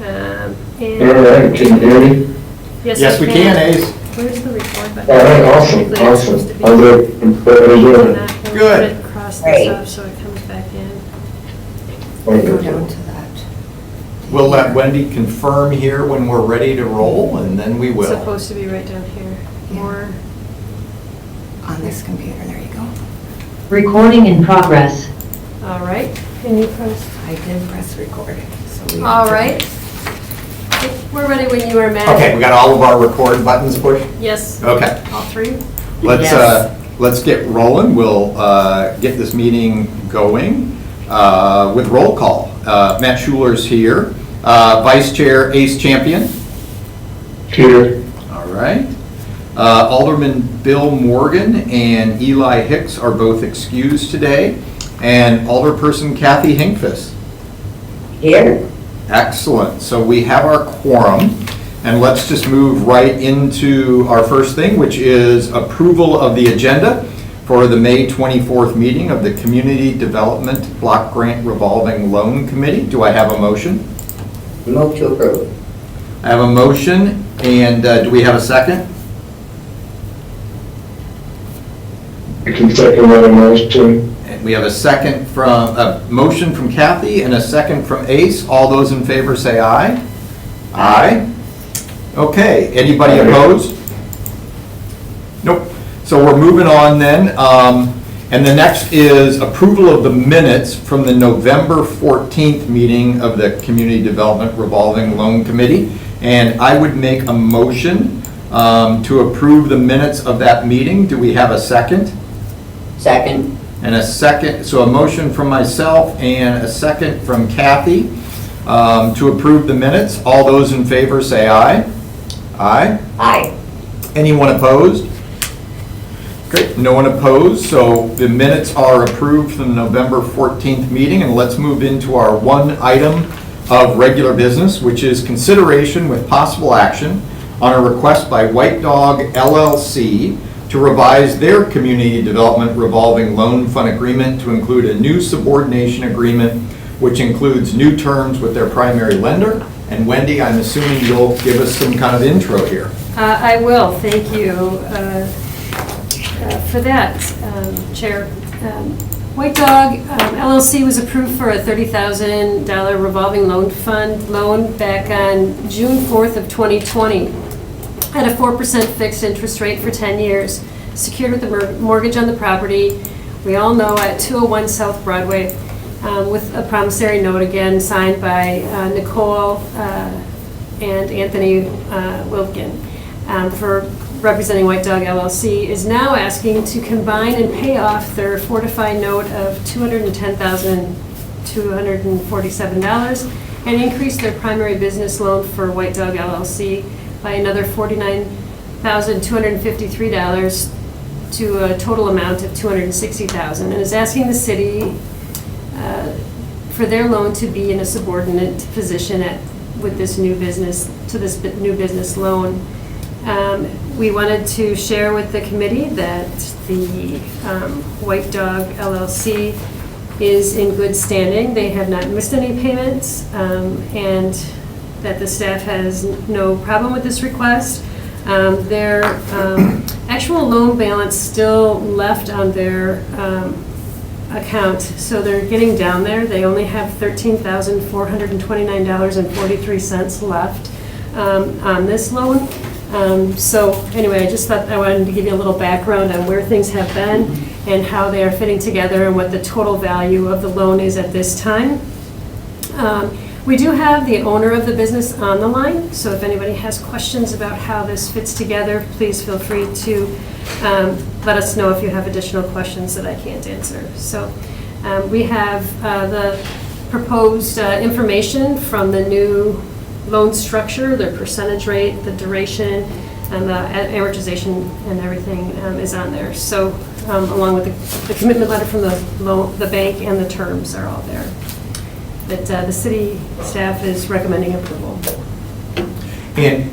All right, can you hear me? Yes, we can, Ace. Where's the record button? All right, awesome, Usually it's supposed to awesome. be- I'm good. What are you doing? Good. Cross this Great. off so it comes back in. Go down Wonderful. to that. We'll let Wendy confirm here when we're ready to roll, and then we It's will. supposed to be right down here. Yeah. Or, On this computer, there you go. Recording in progress. all right, can you press? I did press record. So we All right. We're ready when you are, Matt. Okay, we got all of our record buttons pushed? Yes, Okay. all three? Let's get rolling. We'll get this meeting going with roll call. Matt Schuler's here. Vice Chair Ace Champion. Here. All right. Alderman Bill Morgan and Eli Hicks are both excused today. And Alderperson Kathy Hinkfist. Here. Excellent. So we have our quorum, and let's just move right into our first thing, which is approval of the agenda for the May 24th meeting of the Community Development Block Grant Revolving Loan Committee. Do I have a motion? Move to approve. I have a motion, and do we have a second? I can second that motion. And we have a second from, a motion from Kathy and a second from Ace. All those in favor say aye. Aye. Okay, anybody Aye. opposed? Nope. So we're moving on then. And the next is approval of the minutes from the November 14th meeting of the Community Development Revolving Loan Committee. And I would make a motion to approve the minutes of that meeting. Do we have a second? Second. And a second, so a motion from myself and a second from Kathy to approve the minutes. All those in favor say aye. Aye. Aye. Anyone opposed? Great, no one opposed, so the minutes are approved from the November 14th meeting, and let's move into our one item of regular business, which is consideration with possible action on a request by White Dog LLC to revise their community development revolving loan fund agreement to include a new subordination agreement, which includes new terms with their primary lender. And Wendy, I'm assuming you'll give us some kind of intro here. I will, thank you for that, Chair. White Dog LLC was approved for a $30,000 revolving loan fund loan back on June 4th of 2020 at a 4% fixed interest rate for 10 years, secured with the mortgage on the property. We all know at 201 South Broadway, with a promissory note again signed by Nicole and Anthony Wilkin for representing White Dog LLC, is now asking to combine and pay off their fortified note of $210,247 and increase their primary business loan for White Dog LLC by another $49,253 to a total amount of $260,000, and is asking the city for their loan to be in a subordinate position with this new business, to this new business loan. We wanted to share with the committee that the White Dog LLC is in good standing. They have not missed any payments, and that the staff has no problem with this request. Their actual loan balance still left on their account, so they're getting down there. They only have $13,429.43 left on this loan. So anyway, I just thought I wanted to give you a little background on where things have been and how they are fitting together and what the total value of the loan is at this time. We do have the owner of the business on the line, so if anybody has questions about how this fits together, please feel free to let us know if you have additional questions that I can't answer. So we have the proposed information from the new loan structure, their percentage rate, the duration, and the amortization and everything is on there. So along with the commitment letter from the bank and the terms are all there. That the city staff is recommending approval. And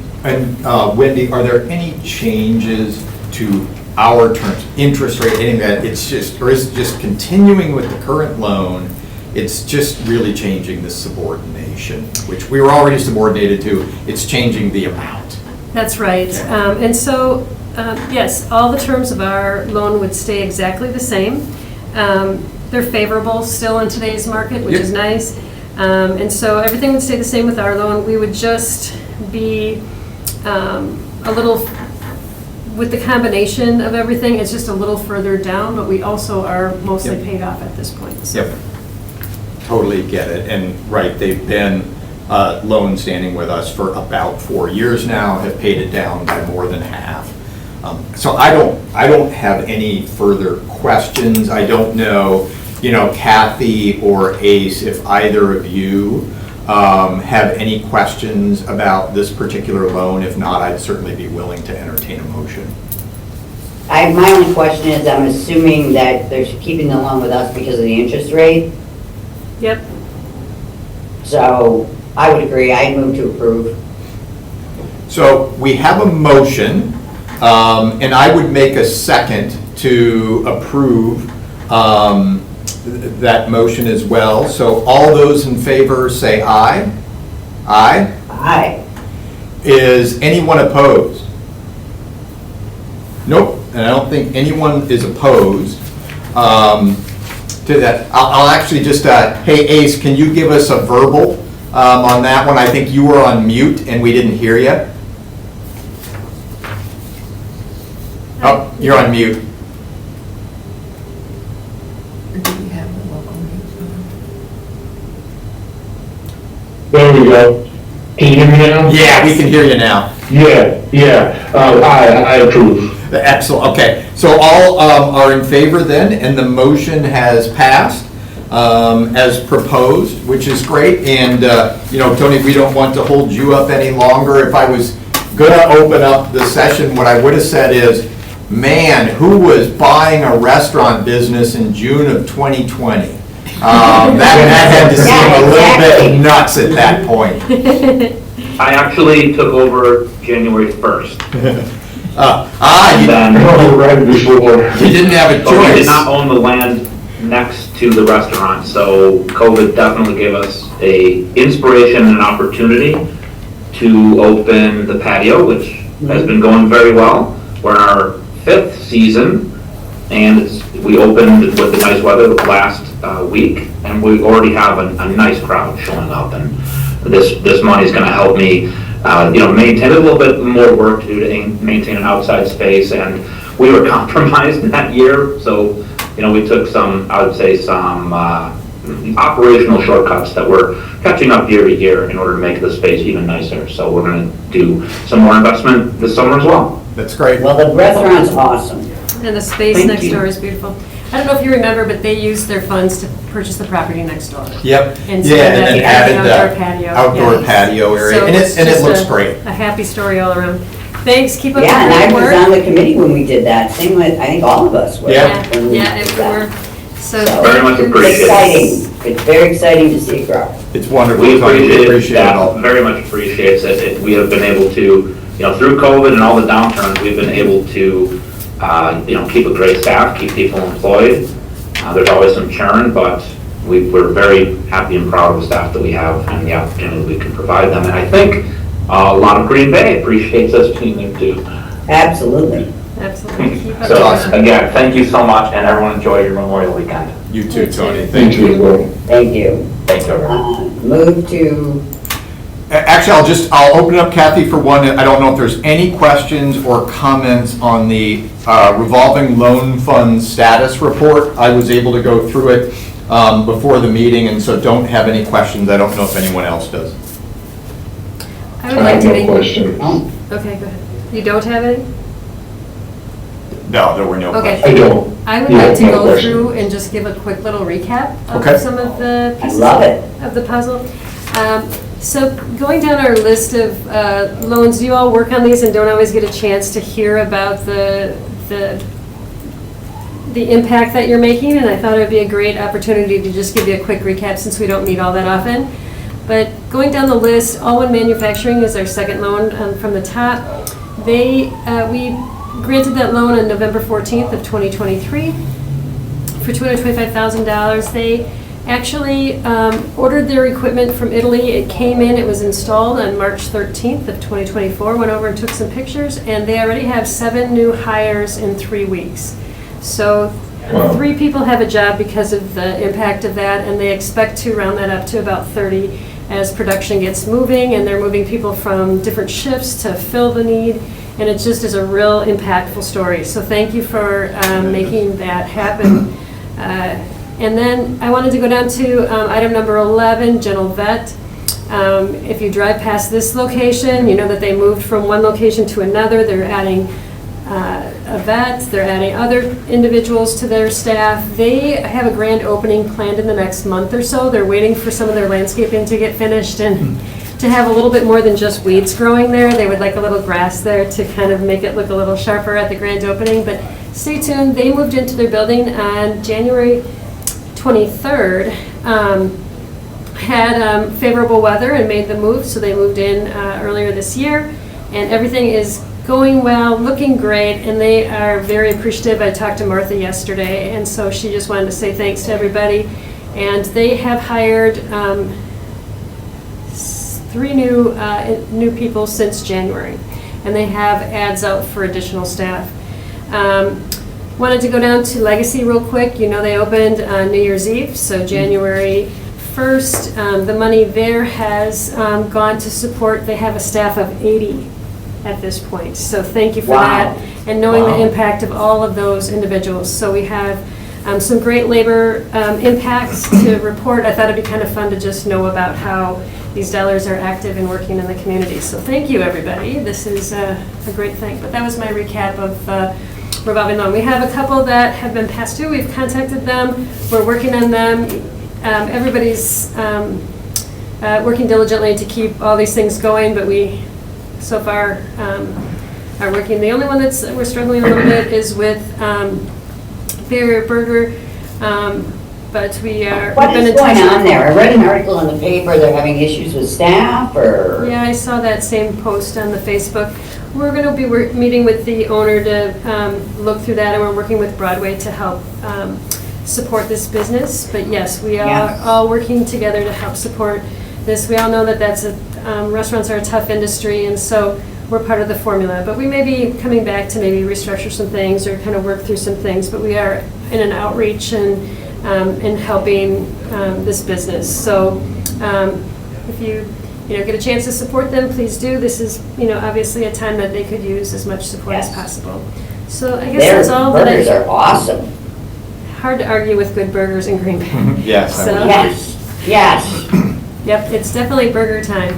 Wendy, are there any changes to our terms, interest rate, anything that it's just, or is it just continuing with the current loan It's just really changing the subordination, which we were already subordinated to. It's changing the amount. That's right. And so, yes, all the terms of our loan would stay exactly the same. They're favorable still in today's market, which is Yep. nice. And so everything would stay the same with our loan. We would just be a little, with the combination of everything, it's just a little further down, but we also are mostly Yep. paid off at this point. So. Yep, totally get it. And right, they've been loan standing with us for about 4 years now, have paid it down by more than half. So I don't have any further questions. I don't know, Kathy or Ace, if either of you have any questions about this particular loan. If not, I'd certainly be willing to entertain a motion. My only question is, I'm assuming that they're keeping the loan with us because of the interest rate. Yep. So I would agree, I'd move to approve. So we have a motion, and I would make a second to approve that motion as well. So all those in favor say aye. Aye. Aye. Is anyone opposed? Nope, and I don't think anyone is opposed to that. I'll actually just, hey Ace, can you give us a verbal on that one? I think you were on mute and we didn't hear you. Oh, you're on mute. There we go. Can you hear me now? Yeah, we can hear you now. Yeah. I approve. Excellent, okay. So all are in favor then, and the motion has passed as proposed, which is great. And, Tony, we don't want to hold you up any longer. If I was gonna open up the session, what I would have said is, man, who was buying a restaurant business in June of 2020? That had to seem a little bit nuts at that point. I actually took over January 1st. You Right before. didn't have a But we did choice. not own the land next to the restaurant, so COVID definitely gave us a inspiration and an opportunity to open the patio, which has been going very well. We're in our 5th season, and we opened with the nice weather last week, and we already have a nice crowd showing up, and this money's gonna help me, maintain a little bit more work to do to maintain an outside space, and we were compromised in that year, so, we took some, I would say, some operational shortcuts that we're catching up year to year in order to make the space even nicer, so we're gonna do some more investment this summer as well. That's great. Well, the restaurant's awesome. And the space Thank next you. door is beautiful. I don't know if you remember, but they used their funds to purchase the property next door. Yep, And so yeah, and that's then the added outdoor the patio. outdoor yeah. patio area, So and it's it just looks a- great. A happy story all around. Thanks, keep up the Yeah, and I great was work. on the committee when we did that, same with, I think all of us were. Yeah. when we Yeah, did it that. were, so. So- Very much thank you. appreciate It's it. exciting, it's very exciting to see it grow. It's wonderful. We Tony. appreciate it that, all. very much appreciates it. We have been able to, through COVID and all the downturns, we've been able to, keep a great staff, keep people employed. There's always some churn, but we're very happy and proud of the staff that we have and the opportunity we can provide them. And I think a lot of Green Bay appreciates us being there too. Absolutely. Absolutely. Keep up So the work. again, thank you so much, and everyone enjoy your Memorial Weekend. You too, Tony. Thank you as well. Thank you. Thank you, everyone. Move to, Actually, I'll open it up, Kathy, for one. I don't know if there's any questions or comments on the revolving loan fund status report. I was able to go through it before the meeting, and so don't have any questions. I don't know if anyone else does. I would I like have to no make. question. Okay, go ahead. You don't have any? No, there were no Okay. questions. I don't. I would Yeah, like to no go question. through and just give a quick little recap Okay. of some of the I pieces love it. of the puzzle. So going down our list of loans, you all work on these and don't always get a chance to hear about the impact that you're making, and I thought it would be a great opportunity to just give you a quick recap since we don't meet all that often. But going down the list, All One Manufacturing is our second loan from the top. We granted that loan on November 14th of 2023 for $225,000. They actually ordered their equipment from Italy. It came in, it was installed on March 13th of 2024, went over and took some pictures, and they already have 7 new hires in 3 weeks. So Wow. 3 people have a job because of the impact of that, and they expect to round that up to about 30 as production gets moving, and they're moving people from different shifts to fill the need, and it just is a real impactful story. So thank you for making that happen. And then I wanted to go down to item number 11, General Vet. If you drive past this location, you know that they moved from one location to another. They're adding a vet, they're adding other individuals to their staff. They have a grand opening planned in the next month or so. They're waiting for some of their landscaping to get finished and to have a little bit more than just weeds growing there. They would like a little grass there to kind of make it look a little sharper at the grand opening, but stay tuned. They moved into their building on January 23rd, had favorable weather and made the move, so they moved in earlier this year, and everything is going well, looking great, and they are very appreciative. I talked to Martha yesterday, and so she just wanted to say thanks to everybody, and they have hired 3 new people since January, and they have ads out for additional staff. Wanted to go down to Legacy real quick. You know they opened on New Year's Eve, so January 1st. The money there has gone to support, they have a staff of 80 at this point. So thank you for Wow. that, and knowing Wow. the impact of all of those individuals. So we have some great labor impacts to report. I thought it'd be kind of fun to just know about how these dollars are active and working in the community. So thank you, everybody. This is a great thing. But that was my recap of Revolving Loan. We have a couple that have been passed due. We've contacted them. We're working on them. Everybody's working diligently to keep all these things going, but we so far are working. The only one we're struggling a little bit is with Beer Burger, but we are. What we've been is in going touch on with- there? I read an article in the paper, they're having issues with staff, or? Yeah, I saw that same post on the Facebook. We're going to be meeting with the owner to look through that, and we're working with Broadway to help support this business. But yes, we are Yes. all working together to help support this. We all know that restaurants are a tough industry, and so we're part of the formula. But we may be coming back to maybe restructure some things or kind of work through some things. But we are in an outreach and helping this business. So if you get a chance to support them, please do. This is obviously a time that they could use as much support as Yes. possible. So I guess that's all. Their burgers are awesome. Hard to argue with good burgers in Green Bay. Yes, I So- would agree. Yes, yes. Yep, it's definitely burger time.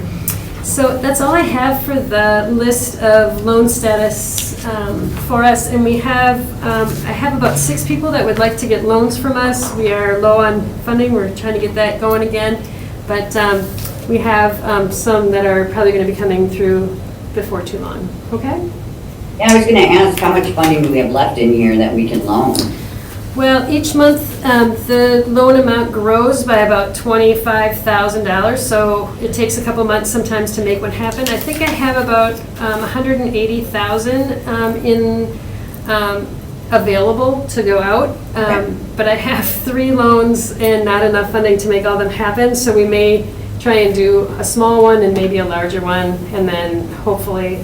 So that's all I have for the list of loan status for us. And we have, I have about 6 people that would like to get loans from us. We are low on funding. We're trying to get that going again. But we have some that are probably going to be coming through before too long. Okay? Yeah, I was gonna ask, how much funding do we have left in here that we can loan? Well, each month, the loan amount grows by about $25,000, so it takes a couple months sometimes to make one happen. I think I have about $180,000 in available to go out, but I have 3 loans and not enough funding to make all them happen, so we may try and do a small one and maybe a larger one, and then hopefully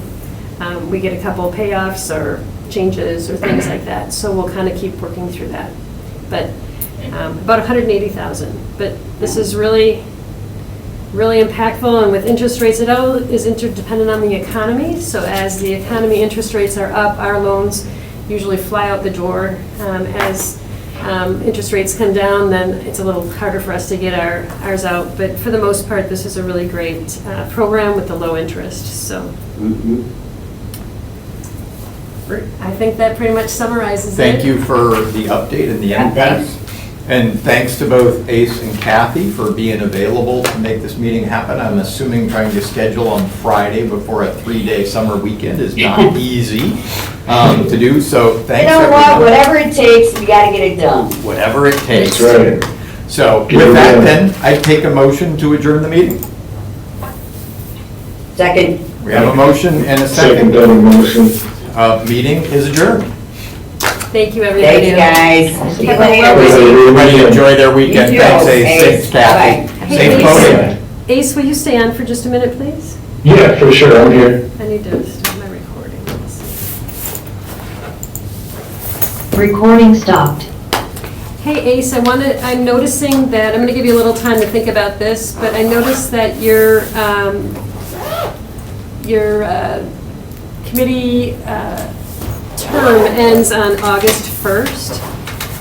we get a couple payoffs or changes or things like that. So we'll kind of keep working through that. But about 180,000. But this is really, really impactful, and with interest rates, it all is interdependent on the economy. So as the economy interest rates are up, our loans usually fly out the door. As interest rates come down, then it's a little harder for us to get ours out. But for the most part, this is a really great program with the low interest. So. I think that pretty much summarizes it. Thank you for the update and the Yeah, impact. thanks. And thanks to both Ace and Kathy for being available to make this meeting happen. I'm assuming trying to schedule on Friday before a 3-day summer weekend is not easy to do, so You thanks know what, everyone. whatever it takes, we gotta get it done. Whatever it takes. That's right. So Get with it that done. then, I take a motion to adjourn the meeting. Second. We have a motion and a Second second. that motion. Meeting is adjourned. Thank you, everybody. Thank you, guys. See you Have a later. lovely- Everybody enjoy their weekend. You too. Thanks, Ace. Ace. Thanks, Kathy. Bye-bye. Safe Hey, voting. Ace, will you stay on for just a minute, please? Yeah, for sure, I'm here. I need to start my recording. Let's see. Recording stopped. Hey Ace, I'm noticing that, I'm gonna give you a little time to think about this, but I noticed that your committee term ends on August 1st.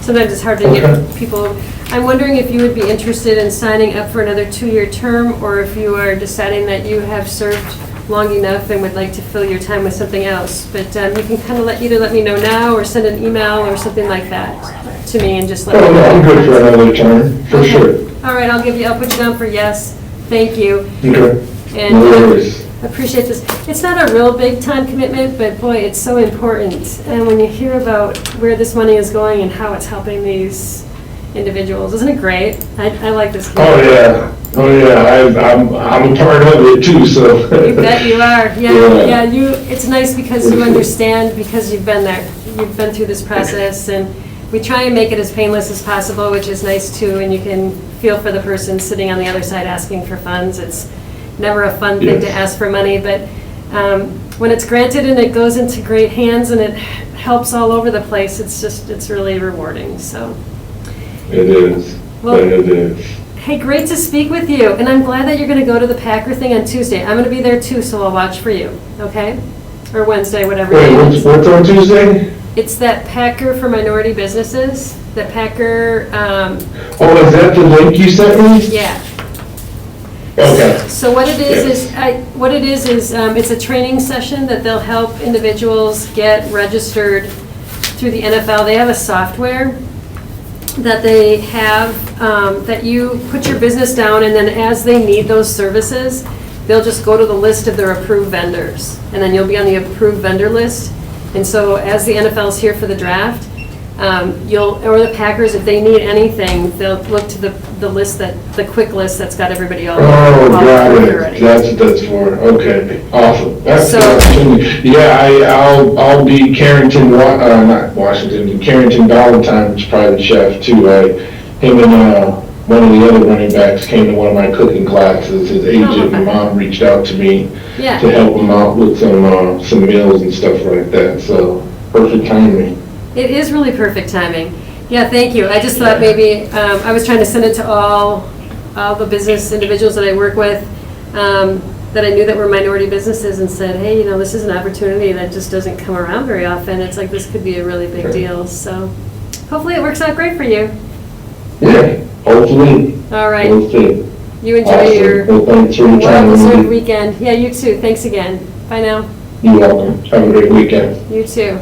Sometimes it's hard to Okay. get people, I'm wondering if you would be interested in signing up for another 2-year term, or if you are deciding that you have served long enough and would like to fill your time with something else. But you can kind of either let me know now, or send an email or something like that to me, and just let Oh, me know. no, I'm good for another term, for Okay. sure. All right, I'll put you down for yes. Thank you. Okay. And No worries. appreciate this. It's not a real big time commitment, but boy, it's so important. And when you hear about where this money is going and how it's helping these individuals, isn't it great? I like this. Oh, commitment. yeah. Oh, yeah, I'm a part of it too, so. You bet you are. Yeah. Yeah, it's nice because you understand, because you've been there. You've been through this process, and we try and make it as painless as possible, which is nice too, and you can feel for the person sitting on the other side asking for funds. It's never a fun thing to Yes. ask for money, but when it's granted and it goes into great hands and it helps all over the place, it's really rewarding, so. It is, Well- it is. Hey, great to speak with you, and I'm glad that you're going to go to the Packer thing on Tuesday. I'm going to be there too, so I'll watch for you, okay? Or Wednesday, whatever. Wait, day it is. what's on Tuesday? It's that Packer for minority businesses, that Packer, Oh, is that the link you sent me? yeah. Okay. So what it is, it's a training session that they'll help individuals get registered through the NFL. They have a software that they have, that you put your business down, and then as they need those services, they'll just go to the list of their approved vendors, and then you'll be on the approved vendor list. And so as the NFL's here for the draft, or the Packers, if they need anything, they'll look to the list, the quick list that's got everybody all Oh, got approved it. already. That's what that's for. Okay, awesome. That's So- the opportunity. Yeah, I'll be Carrington, not Washington, Carrington Valentine's private chef too. Him and one of the other running backs came to one of my cooking classes. His agent and mom reached out to me Yeah. to help him out with some meals and stuff like that. So perfect timing. It is really perfect timing. Yeah, thank you. I just thought maybe, I was trying to send it to all the business individuals that I work with, that I knew that were minority businesses, and said, hey, this is an opportunity that just doesn't come around very often. It's like, this could be a really big deal. So hopefully it works out great for you. Yeah, hopefully. All right. Hopefully. You enjoy Awesome. your Well, thanks for your time. well-deserved Lindsay. weekend. Yeah, you too. Thanks again. Bye now. You're welcome. Have a great weekend. You too.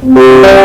Aye.